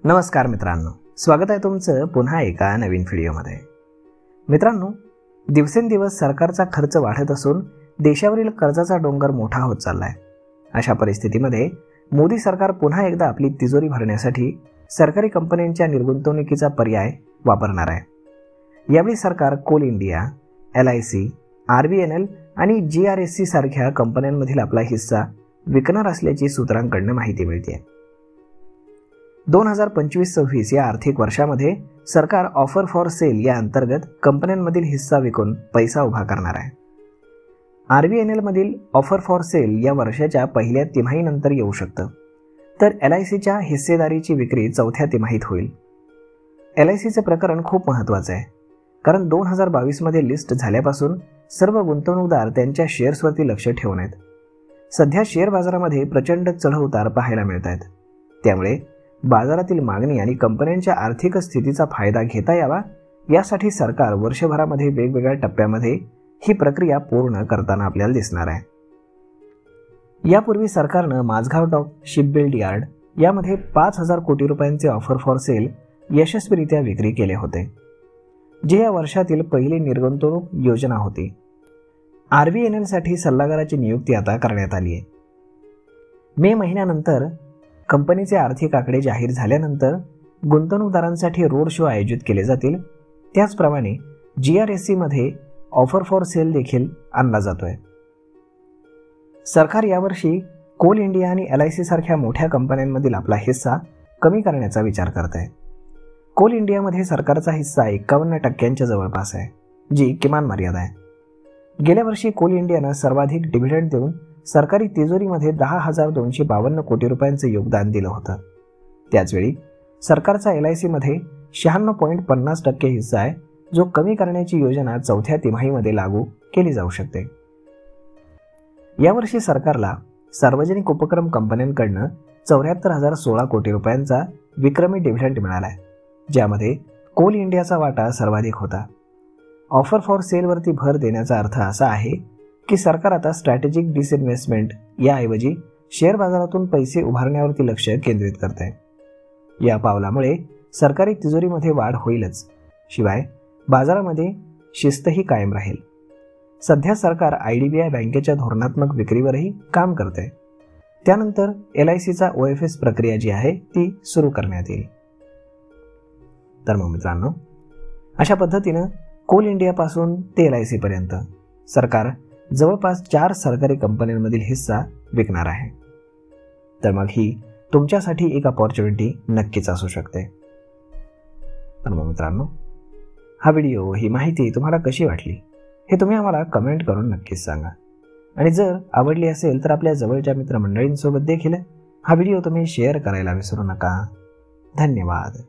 नमस्कार मित्रांनो, स्वागत आहे तुमचं पुन्हा एका नवीन व्हिडिओमध्ये। मित्रांनो, दिवसेंदिवस सरकारचा खर्च वाढत असून देशावरील कर्जाचा डोंगर मोठा होत चाललाय। अशा परिस्थितीमध्ये मोदी सरकार पुन्हा एकदा आपली तिजोरी भरण्यासाठी सरकारी कंपन्यांच्या निर्गुंतवणुकीचा पर्याय वापरणार आहे। यावेळी सरकार कोल इंडिया, LIC, RVNL आणि GRSC सारख्या कंपन्यांमधील आपला हिस्सा विकणार असल्याची सूत्रांकडून माहिती मिळते। 2025-26 या आर्थिक वर्षामध्ये सरकार ऑफर फॉर सेल या अंतर्गत कंपन्यांमधील हिस्सा विकून पैसा उभा करणार आहे। RVNL मधील ऑफर फॉर सेल या वर्षाच्या पहिल्या तिमाहीनंतर येऊ शकतं, तर LICच्या हिस्सेदारीची विक्री चौथ्या तिमाहीत होईल। LICचे प्रकरण खूप महत्त्वाचं आहे, कारण 2022 मध्ये लिस्ट झाल्यापासून सर्व गुंतवणूकदार त्यांच्या शेअर्सवरती लक्ष ठेवून आहेत। सध्या शेअर बाजारामध्ये प्रचंड चढउतार पाहायला मिळत आहेत, त्यामुळे बाजारातील मागणी आणि कंपन्यांच्या आर्थिक स्थितीचा फायदा घेता यावा यासाठी सरकार वर्षभरामध्ये वेगवेगळ्या टप्प्यामध्ये ही प्रक्रिया पूर्ण करताना आपल्याला दिसणार आहे। यापूर्वी सरकारनं माझगाव डॉक शिपबिल्ड यार्ड यामध्ये 5,000 कोटी रुपयांचे ऑफर फॉर सेल यशस्वीरित्या विक्री केले होते, जे या वर्षातील पहिली निर्गुंतवणूक योजना होती। RVNL साठी सल्लागाराची नियुक्ती आता करण्यात आली आहे। मे महिन्यानंतर कंपनीचे आर्थिक आकडे जाहीर झाल्यानंतर गुंतवणूकदारांसाठी रोड शो आयोजित केले जातील। त्याचप्रमाणे GRSC मध्ये ऑफर फॉर सेल देखील आणला जातोय। सरकार यावर्षी कोल इंडिया आणि LIC सारख्या मोठ्या कंपन्यांमधील आपला हिस्सा कमी करण्याचा विचार करत आहे। कोल इंडियामध्ये सरकारचा हिस्सा 51% जवळपास आहे, जी किमान मर्यादा आहे। गेल्या वर्षी कोल इंडियानं सर्वाधिक डिव्हिडंड देऊन सरकारी तिजोरीमध्ये 10,252 कोटी रुपयांचं योगदान दिलं होतं। त्याचवेळी सरकारचा LIC मध्ये 96.50% हिस्सा आहे, जो कमी करण्याची योजना चौथ्या तिमाहीमध्ये लागू केली जाऊ शकते। यावर्षी सरकारला सार्वजनिक उपक्रम कंपन्यांकडून 74,016 कोटी रुपयांचा विक्रमी डिव्हिडंड मिळाला आहे, ज्यामध्ये कोल इंडियाचा वाटा सर्वाधिक होता। ऑफर फॉर सेलवरती भर देण्याचा अर्थ असा आहे की सरकार आता स्ट्रॅटेजिक डिसइन्व्हेस्टमेंट याऐवजी शेअर बाजारातून पैसे उभारण्यावरती लक्ष केंद्रित करत आहे। या पावलामुळे सरकारी तिजोरीमध्ये वाढ होईलच, शिवाय बाजारामध्ये शिस्तही कायम राहील। सध्या सरकार IDBI बँकेच्या धोरणात्मक विक्रीवरही काम करते। त्यानंतर LICचा OFS प्रक्रिया जी आहे ती सुरू करण्यात येईल। तर मग मित्रांनो, अशा पद्धतीनं कोल इंडियापासून ते LIC पर्यंत सरकार जवळपास 4 सरकारी कंपन्यांमधील हिस्सा विकणार आहे। तर मग ही तुमच्यासाठी एक अपॉर्च्युनिटी नक्कीच असू शकते। तर मग मित्रांनो, हा व्हिडिओ, ही माहिती तुम्हाला कशी वाटली हे तुम्ही आम्हाला कमेंट करून नक्कीच सांगा। आणि जर आवडली असेल तर आपल्या जवळच्या मित्रमंडळींसोबत देखील हा व्हिडिओ तुम्ही शेअर करायला विसरू नका। धन्यवाद।